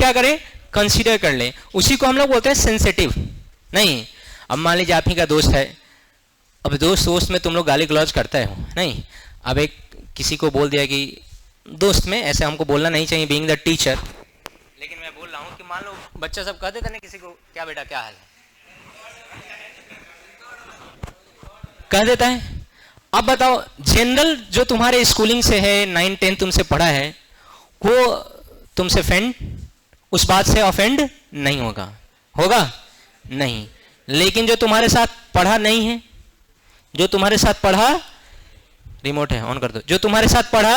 क्या करें, कंसीडर कर ले, उसी को हम लोग बोलते हैं सेंसिटिव। नहीं, अब मान लीजिए आप ही का दोस्त है, अब दोस्त दोस्त में तुम लोग गाली गलौज करते हो, नहीं, अब एक किसी को बोल दिया कि दोस्त में, ऐसे हमको बोलना नहीं चाहिए बीइंग द टीचर, लेकिन मैं बोल रहा हूँ कि मान लो बच्चा सब कह देता ना किसी को, क्या बेटा क्या हाल है, कह देता है। अब बताओ, जनरल जो तुम्हारे स्कूलिंग से है, 9-10 तुमसे पढ़ा है, वो तुमसे फ्रेंड उस बात से ऑफेंड नहीं होगा, होगा नहीं। लेकिन जो तुम्हारे साथ पढ़ा नहीं है, जो तुम्हारे साथ पढ़ा, रिमोट है ऑन कर दो, जो तुम्हारे साथ पढ़ा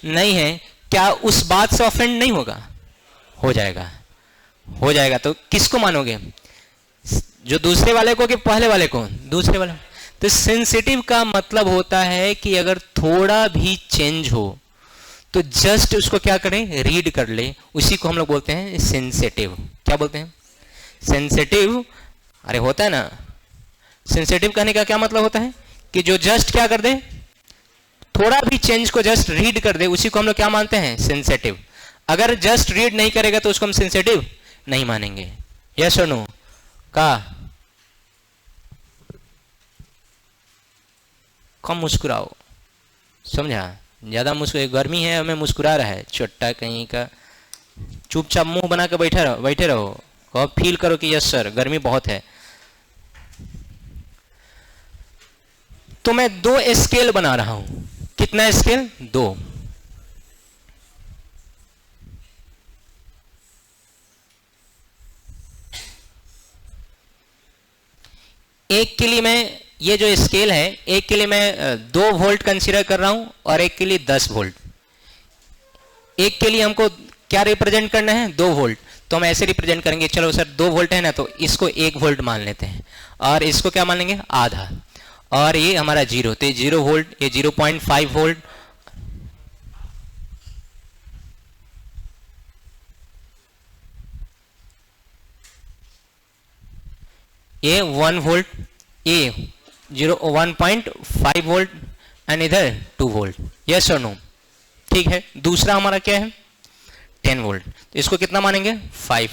नहीं है, क्या उस बात से ऑफेंड नहीं होगा, हो जाएगा, हो जाएगा। तो किसको मानोगे, जो दूसरे वाले को कि पहले वाले को, दूसरे वाले। तो सेंसिटिव का मतलब होता है कि अगर थोड़ा भी चेंज हो तो जस्ट उसको क्या करें, रीड कर ले, उसी को हम लोग बोलते हैं सेंसिटिव। क्या बोलते हैं, सेंसिटिव। अरे होता है ना, सेंसिटिव कहने का क्या मतलब होता है कि जो जस्ट क्या कर दे, थोड़ा भी चेंज को जस्ट रीड कर दे, उसी को हम लोग क्या मानते हैं, सेंसिटिव। अगर जस्ट रीड नहीं करेगा तो उसको हम सेंसिटिव नहीं मानेंगे। यस और नो का, कम मुस्कुराओ, समझा, ज्यादा मुस्कुरा, गर्मी है हमें मुस्कुरा रहा है, चोट्टा कहीं का, चुपचाप मुंह बना के बैठे रहो, कहो फील करो कि यस सर गर्मी बहुत है। तो मैं 2 स्केल बना रहा हूं, कितना स्केल, 2। एक के लिए मैं, ये जो स्केल है, एक के लिए मैं 2 वोल्ट कंसीडर कर रहा हूं और एक के लिए 10 वोल्ट। एक के लिए हमको क्या रिप्रेजेंट करना है, 2 वोल्ट, तो हम ऐसे रिप्रेजेंट करेंगे, चलो सर 2 वोल्ट है ना, तो इसको 1 वोल्ट मान लेते हैं और इसको क्या मान लेंगे, आधा, और ये हमारा 0, तो ये 0 वोल्ट, ये 0.5 वोल्ट, ये 1 वोल्ट, ये 1.5 वोल्ट एंड इधर 2 वोल्ट। यस और नो, ठीक है। दूसरा हमारा क्या है, 10 वोल्ट, तो इसको कितना मानेंगे, 5।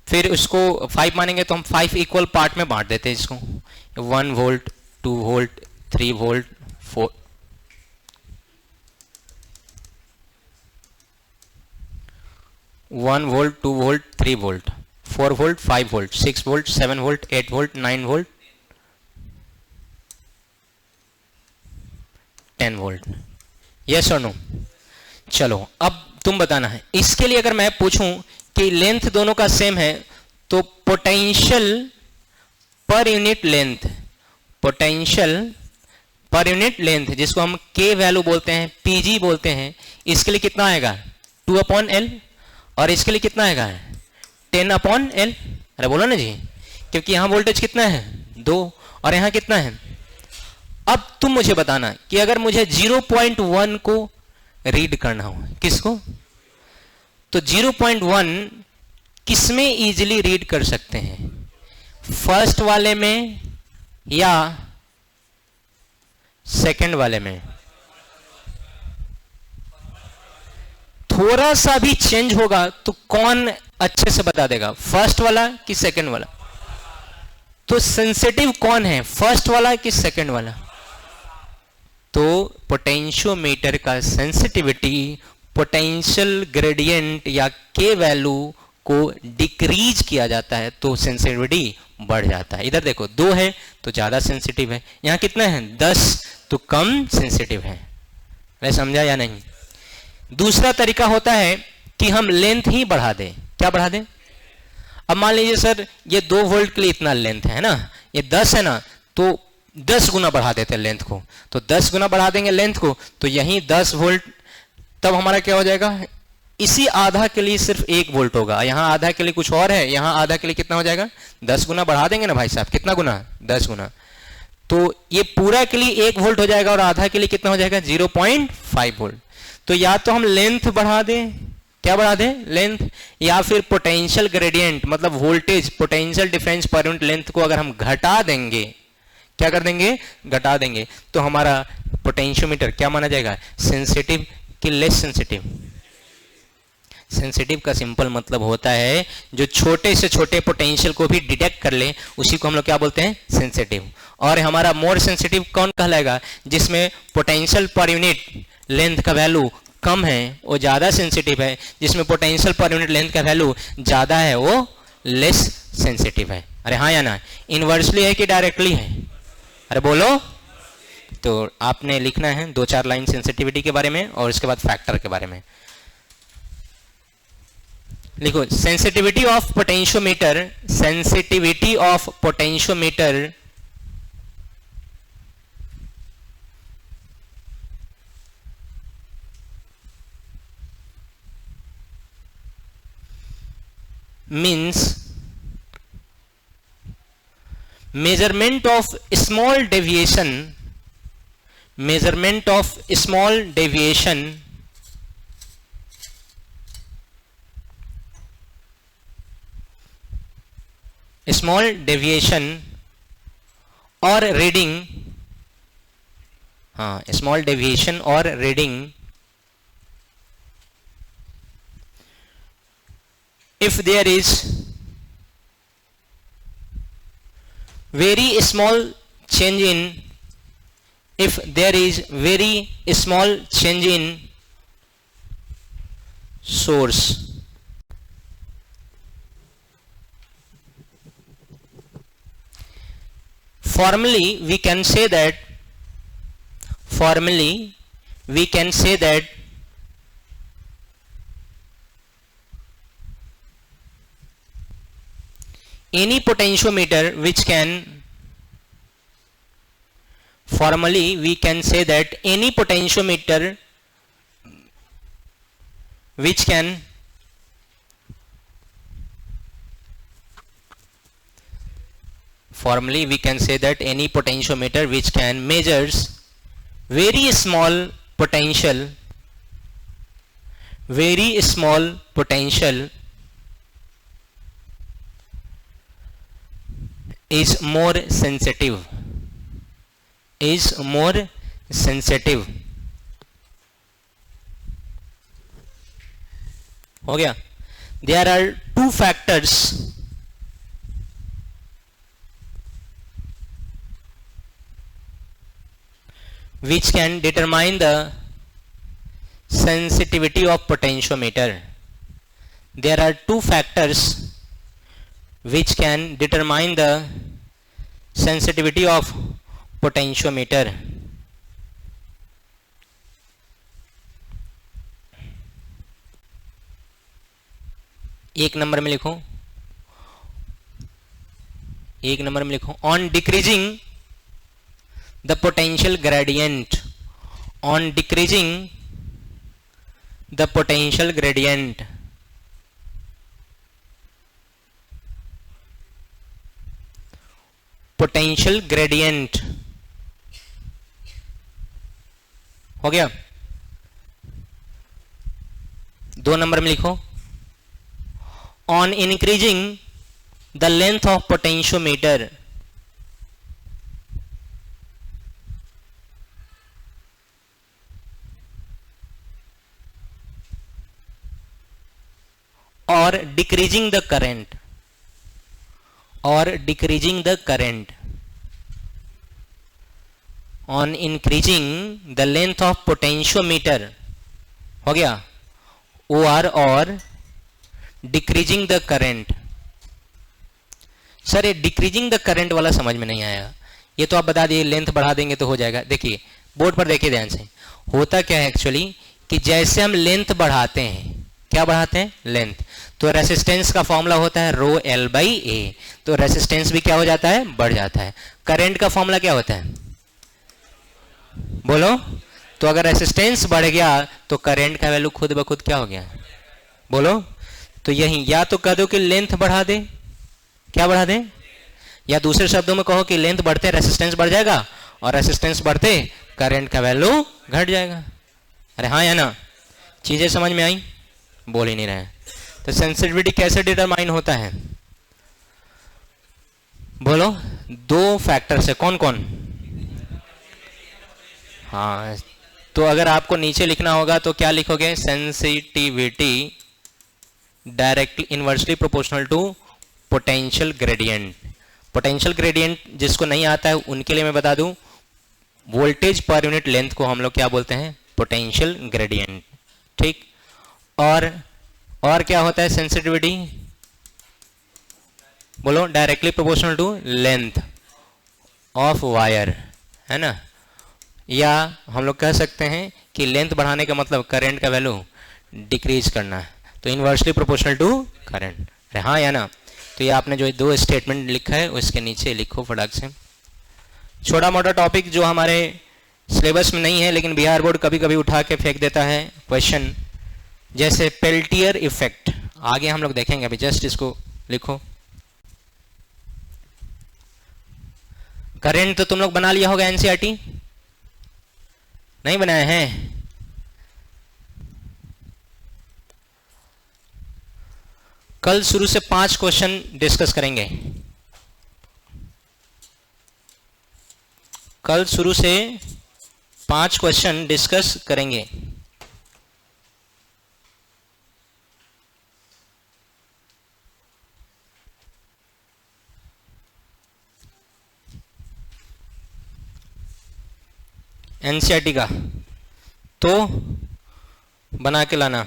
फिर उसको 5 मानेंगे तो हम 5 इक्वल पार्ट में बांट देते हैं इसको, 1 volt, 2 volt, 3 volt, 4, 1 volt, 2 volt, 3 volt, 4 volt, 5 volt, 6 volt, 7 volt, 8 volt, 9 volt, 10 volt. Yes और नो, चलो अब तुम बताना है। इसके लिए अगर मैं पूछूं कि लेंथ दोनों का सेम है, तो potential per unit length, potential per unit length, जिसको हम के वैल्यू बोलते हैं, पीजी बोलते हैं, इसके लिए कितना आएगा, 2/L, और इसके लिए कितना आएगा, 10/L। अरे बोलो ना जी, क्योंकि यहां वोल्टेज कितना है, 2, और यहां कितना है। अब तुम मुझे बताना कि अगर मुझे 0.1 को रीड करना हो, किसको, तो 0.1 किसमें इजीली रीड कर सकते हैं, फर्स्ट वाले में या सेकंड वाले में। थोड़ा सा भी चेंज होगा तो कौन अच्छे से बता देगा, फर्स्ट वाला कि सेकंड वाला। तो सेंसिटिव कौन है, फर्स्ट वाला कि सेकंड वाला। तो पोटेंशियोमीटर का सेंसिटिविटी पोटेंशियल ग्रेडियंट या के वैल्यू को डिक्रीज किया जाता है तो सेंसिटिविटी बढ़ जाता है। इधर देखो 2 है तो ज्यादा सेंसिटिव है, यहां कितना है 10 तो कम सेंसिटिव है। मैं समझा या नहीं। दूसरा तरीका होता है कि हम लेंथ ही बढ़ा दें। क्या बढ़ा दें, अब मान लीजिए सर ये 2 वोल्ट के लिए इतना लेंथ है ना, ये 10 है ना, तो 10 गुना बढ़ा देते हैं लेंथ को। तो 10 गुना बढ़ा देंगे लेंथ को, तो यहीं 10 वोल्ट, तब हमारा क्या हो जाएगा, इसी आधा के लिए सिर्फ 1 वोल्ट होगा, यहां आधा के लिए कुछ और है, यहां आधा के लिए कितना हो जाएगा, 10 गुना बढ़ा देंगे ना भाई साहब, कितना गुना, 10 गुना। तो ये पूरा के लिए 1 वोल्ट हो जाएगा और आधा के लिए कितना हो जाएगा, 0.5 वोल्ट। तो या तो हम लेंथ बढ़ा दें, क्या बढ़ा दें, लेंथ, या फिर पोटेंशियल ग्रेडियंट मतलब voltage potential difference per unit length को अगर हम घटा देंगे, क्या कर देंगे, घटा देंगे, तो हमारा पोटेंशियोमीटर क्या माना जाएगा, सेंसिटिव कि लेस सेंसिटिव, सेंसिटिव का सिंपल मतलब होता है जो छोटे से छोटे पोटेंशियल को भी डिटेक्ट कर ले, उसी को हम लोग क्या बोलते हैं, सेंसिटिव। और हमारा मोर सेंसिटिव कौन कहलाएगा, जिसमें पोटेंशियल पर यूनिट लेंथ का वैल्यू कम है वो ज्यादा सेंसिटिव है, जिसमें पोटेंशियल पर यूनिट लेंथ का वैल्यू ज्यादा है वो लेस सेंसिटिव है। अरे हाँ या ना, इनवर्सली है कि डायरेक्टली है, अरे बोलो। तो आपने लिखना है 2-4 लाइन सेंसिटिविटी के बारे में और उसके बाद फैक्टर के बारे में लिखो। Sensitivity of potentiometer, sensitivity of potentiometer means measurement of small deviation, measurement of small deviation small deviation or reading, हाँ small deviation or reading if there is very small change in, if there is very small change in source, formally we can say that, formally we can say that any potentiometer which can, formally we can say that any potentiometer which can formally we can say that any potentiometer which can measures very small potential, very small potential is more sensitive, is more sensitive। हो गया। There are two factors which can determine the sensitivity of potentiometer. There are two factors which can determine the sensitivity of potentiometer. एक number में लिखो, एक number में लिखो on decreasing the potential gradient, on decreasing the potential gradient potential gradient हो गया। 2 number में लिखो on increasing the length of potentiometer, और डिक्रीजिंग द करंट, और decreasing the current, on increasing the length of potentiometer हो गया OR, और decreasing the current. Sir ये डिक्रीजिंग द करंट वाला समझ में नहीं आया, ये तो आप बता दिए लेंथ बढ़ा देंगे तो हो जाएगा। देखिए बोर्ड पर देखिए ध्यान से, होता क्या है एक्चुअली कि जैसे हम लेंथ बढ़ाते हैं, क्या बढ़ाते हैं, लेंथ, तो रेसिस्टेंस का फॉर्मूला होता है रो L बाई ए, तो रेसिस्टेंस भी क्या हो जाता है, बढ़ जाता है। करंट का फॉर्मूला क्या होता है, बोलो। तो अगर रेसिस्टेंस बढ़ गया तो करंट का वैल्यू खुद ब खुद क्या हो गया, बोलो। तो यही या तो कह दो कि लेंथ बढ़ा दे, क्या बढ़ा दे, या दूसरे शब्दों में कहो कि लेंथ बढ़ते रेसिस्टेंस बढ़ जाएगा और रेसिस्टेंस बढ़ते करंट का वैल्यू घट जाएगा। अरे हाँ या ना, चीजें समझ में आई, बोल ही नहीं रहे। तो सेंसिटिविटी कैसे डिटरमाइन होता है, बोलो। 2 फैक्टर से, कौन कौन, हाँ। तो अगर आपको नीचे लिखना होगा तो क्या लिखोगे, sensitivity directly inversely proportional to potential gradient. Potential gradient जिसको नहीं आता है उनके लिए मैं बता दूं, वोल्टेज पर यूनिट लेंथ को हम लोग क्या बोलते हैं, पोटेंशियल ग्रेडियंट। ठीक, और क्या होता है सेंसिटिविटी, बोलो, directly proportional to length of wire, है ना। या हम लोग कह सकते हैं कि लेंथ बढ़ाने का मतलब करंट का वैल्यू डिक्रीज करना है, तो इनवर्सली प्रोपोर्शनल टू करंट, हाँ या ना। तो ये आपने जो दो स्टेटमेंट लिखा है उसके नीचे लिखो फटाक से। छोटा मोटा टॉपिक जो हमारे सिलेबस में नहीं है लेकिन बिहार बोर्ड कभी कभी उठा के फेंक देता है क्वेश्चन, जैसे पेल्टियर इफेक्ट, आगे हम लोग देखेंगे, अभी जस्ट इसको लिखो। करंट तो तुम लोग बना लिया होगा, एनसीईआरटी नहीं बनाए हैं? कल शुरू से 5 क्वेश्चन डिस्कस करेंगे। कल शुरू से 5 क्वेश्चन डिस्कस करेंगे। एनसीईआरटी का तो बना के लाना।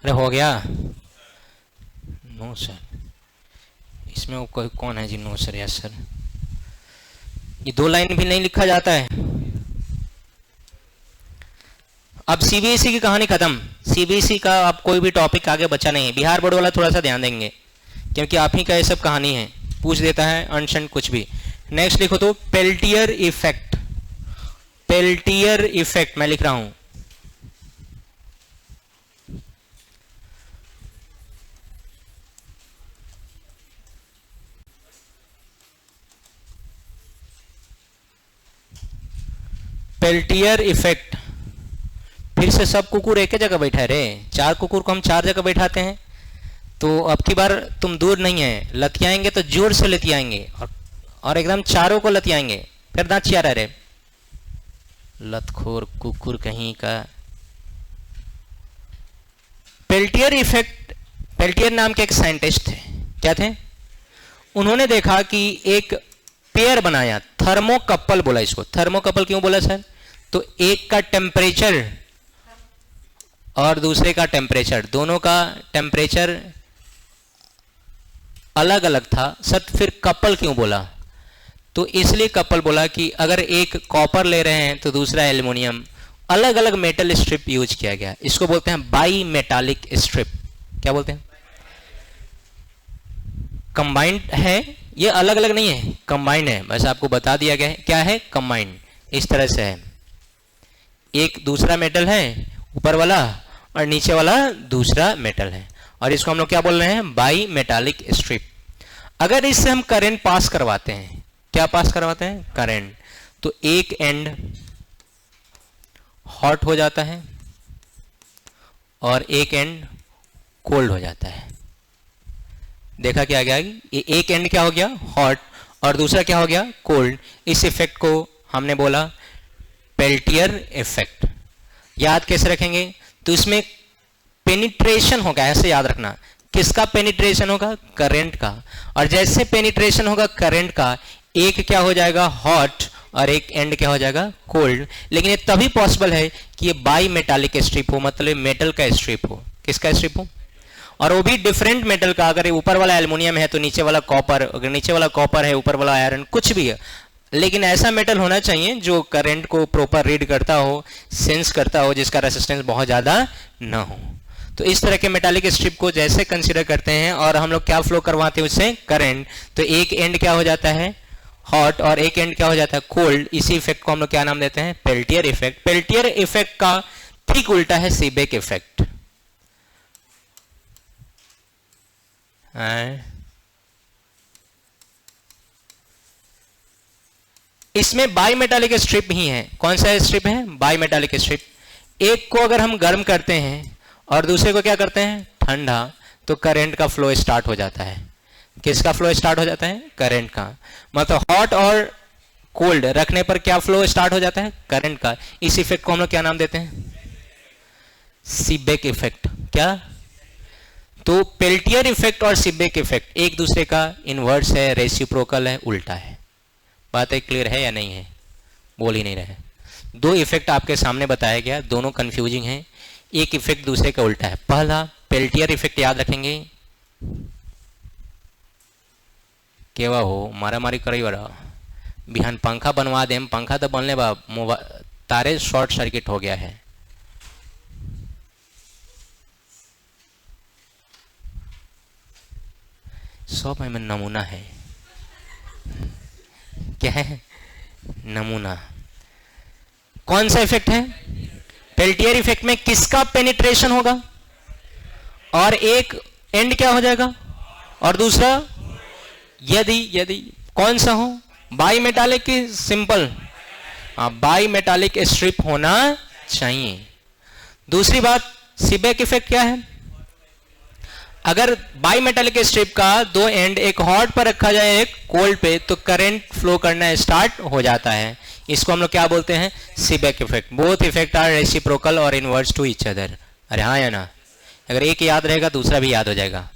अरे हो गया? नो सर, इसमें वो कोई कौन है जी? No sir, yes sir. ये 2 लाइन भी नहीं लिखा जाता है। अब सीबीएसई की कहानी खत्म। सीबीएसई का अब कोई भी टॉपिक आगे बचा नहीं है। बिहार बोर्ड वाला थोड़ा सा ध्यान देंगे क्योंकि आप ही का ये सब कहानी है, पूछ देता है अनशन कुछ भी। नेक्स्ट लिखो तो पेल्टियर इफेक्ट। पेल्टियर इफेक्ट मैं लिख रहा हूं। Peltier effect. फिर से सब कुकुर एक ही जगह बैठा है रे। 4 कुकुर को हम 4 जगह बैठाते हैं, तो अब की बार तुम दूर नहीं है, लतियाएंगे तो जोर से लतियाएंगे और एकदम चारों को लतियाएंगे, फिर दांत चिया रहे। लतखोर कुकुर कहीं का। पेल्टियर इफेक्ट, पेल्टियर नाम के एक साइंटिस्ट थे, क्या थे? उन्होंने देखा कि एक पेयर बनाया, थर्मोकपल बोला इसको। थर्मोकपल क्यों बोला सर? तो एक का टेम्परेचर और दूसरे का टेम्परेचर, दोनों का टेम्परेचर अलग अलग था सर। फिर कपल क्यों बोला? तो इसलिए कपल बोला कि अगर एक कॉपर ले रहे हैं तो दूसरा एल्युमिनियम, अलग अलग मेटल स्ट्रिप यूज किया गया। इसको बोलते हैं बाई मेटालिक स्ट्रिप। क्या बोलते हैं? कंबाइंड है, ये अलग अलग नहीं है, कंबाइंड है। बस आपको बता दिया गया है क्या है, कंबाइंड। इस तरह से है, एक दूसरा मेटल है ऊपर वाला और नीचे वाला दूसरा मेटल है, और इसको हम लोग क्या बोल रहे हैं, बाई मेटालिक स्ट्रिप। अगर इससे हम करंट पास करवाते हैं, क्या पास करवाते हैं, करंट, तो एक एंड हॉट हो जाता है और एक एंड कोल्ड हो जाता है। देखा क्या गया, ये एक एंड क्या हो गया, हॉट, और दूसरा क्या हो गया, कोल्ड। इस इफेक्ट को हमने बोला पेल्टियर इफेक्ट। याद कैसे रखेंगे? तो इसमें पेनिट्रेशन होगा, ऐसे याद रखना। किसका पेनिट्रेशन होगा, करंट का। और जैसे पेनिट्रेशन होगा करंट का, एक क्या हो जाएगा, हॉट, और एक एंड क्या हो जाएगा, कोल्ड। लेकिन ये तभी पॉसिबल है कि ये बाई मेटालिक स्ट्रिप हो, मतलब मेटल का स्ट्रिप हो। किसका स्ट्रिप हो? और वो भी डिफरेंट मेटल का। अगर ऊपर वाला एल्युमिनियम है तो नीचे वाला कॉपर, अगर नीचे वाला कॉपर है ऊपर वाला आयरन, कुछ भी है, लेकिन ऐसा मेटल होना चाहिए जो करंट को प्रॉपर रीड करता हो, सेंस करता हो, जिसका रेसिस्टेंस बहुत ज्यादा ना हो। तो इस तरह के मेटालिक स्ट्रिप को जैसे कंसीडर करते हैं और हम लोग क्या फ्लो करवाते हैं उससे, करंट, तो एक एंड क्या हो जाता है, हॉट, और एक एंड क्या हो जाता है, कोल्ड। इसी इफेक्ट को हम लोग क्या नाम देते हैं, पेल्टियर इफेक्ट। पेल्टियर इफेक्ट का ठीक उल्टा है सीबेक इफेक्ट। इसमें बाई मेटालिक स्ट्रिप ही है। कौन सा स्ट्रिप है, बाई मेटालिक स्ट्रिप। एक को अगर हम गर्म करते हैं और दूसरे को क्या करते हैं, ठंडा, तो करंट का फ्लो स्टार्ट हो जाता है। किसका फ्लो स्टार्ट हो जाता है? करंट का। मतलब हॉट और कोल्ड रखने पर क्या फ्लो स्टार्ट हो जाता है? करंट का। इस इफेक्ट को हम लोग क्या नाम देते हैं? Seebeck effect. क्या? तो पेल्टियर इफेक्ट और सीबेक इफेक्ट एक दूसरे का इनवर्स है, रेसिप्रोकल है, उल्टा है। बात है क्लियर है या नहीं है? बोल ही नहीं रहे। दो इफेक्ट आपके सामने बताया गया, दोनों कंफ्यूजिंग हैं, एक इफेक्ट दूसरे का उल्टा है। पहला पेल्टियर इफेक्ट याद रखेंगे, केवा हो मारा मारी करी वाला बिहान पंखा बनवा देम, पंखा तो बनले बा, तारे शॉर्ट सर्किट हो गया है। सब में नमूना है। क्या है? नमूना। कौन सा इफेक्ट है? पेल्टियर इफेक्ट में किसका पेनिट्रेशन होगा और एक एंड क्या हो जाएगा और दूसरा, यदि कौन सा हो? बाई मेटालिक की सिंपल? बाई मेटालिक स्ट्रिप होना चाहिए। दूसरी बात, सीबेक इफेक्ट क्या है? अगर बाई मेटालिक स्ट्रिप का दो एंड एक हॉट पर रखा जाए एक कोल्ड पे, तो करंट फ्लो करना स्टार्ट हो जाता है। इसको हम लोग क्या बोलते हैं? Seebeck effect. Both effect are reciprocal और इनवर्स टू ईच अदर। अरे हाँ या ना? अगर एक याद रहेगा दूसरा भी याद हो जाएगा,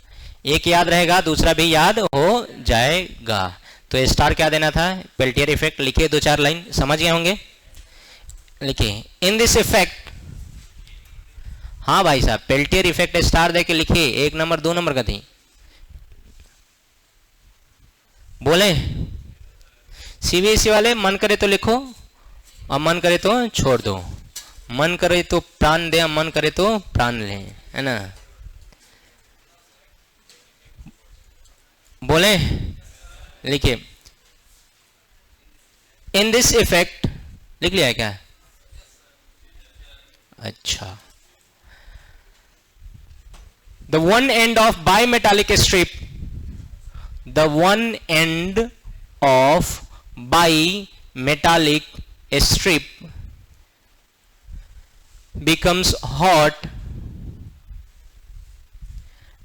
एक याद रहेगा दूसरा भी याद हो जाएगा। तो स्टार क्या देना था? Peltier effect. लिखिए दो चार लाइन, समझ गए होंगे। लिखिए इन दिस इफेक्ट। हाँ भाई साहब, पेल्टियर इफेक्ट स्टार दे के लिखिए, 1 नंबर 2 नंबर का थी। बोले सीबीएसई वाले मन करे तो लिखो और मन करे तो छोड़ दो, मन करे तो प्राण दे, मन करे तो प्राण ले, है ना? बोले लिखिए इन दिस इफेक्ट। लिख लिया है क्या? अच्छा। The one end of bimetallic strip, the one end of bimetallic strip becomes hot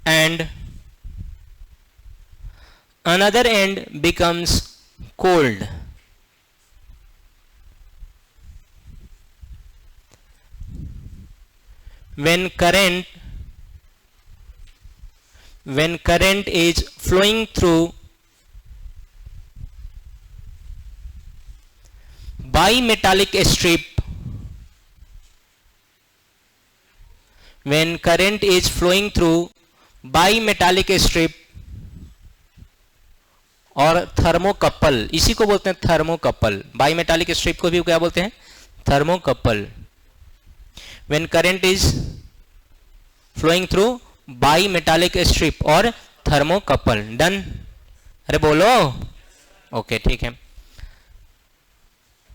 and another end becomes cold. When current is flowing through bimetallic strip, when current is flowing through bimetallic strip और thermocouple, इसी को बोलते हैं thermocouple. बाईमेटालिक strip को भी क्या बोलते हैं? Thermocouple. when current is flowing through bimetallic strip और थर्मोकपल। डन? अरे बोलो। ओके ठीक है,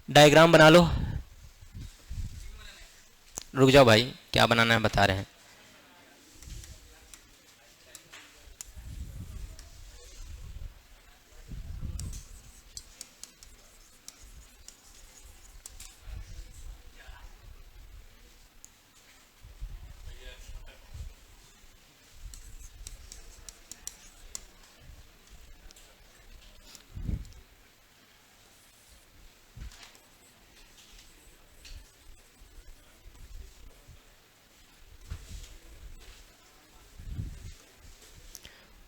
डायग्राम बना लो। रुक जाओ भाई, क्या बनाना है बता रहे हैं।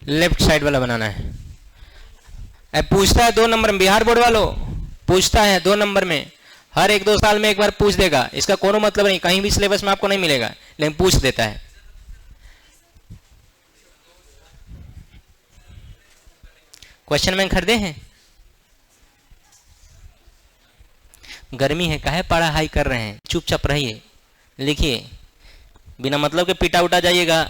लेफ्ट साइड वाला बनाना है। अब पूछता है 2 नंबर में, बिहार बोर्ड वालों पूछता है 2 नंबर में, हर 1-2 साल में एक बार पूछ देगा। इसका कोनो मतलब नहीं, कहीं भी सिलेबस में आपको नहीं मिलेगा, लेकिन पूछ देता है। क्वेश्चन बैंक खरीदे हैं? गर्मी है, काहे पारा हाई कर रहे हैं? चुपचाप रहिए, लिखिए, बिना मतलब के पिटा उठा जाइएगा।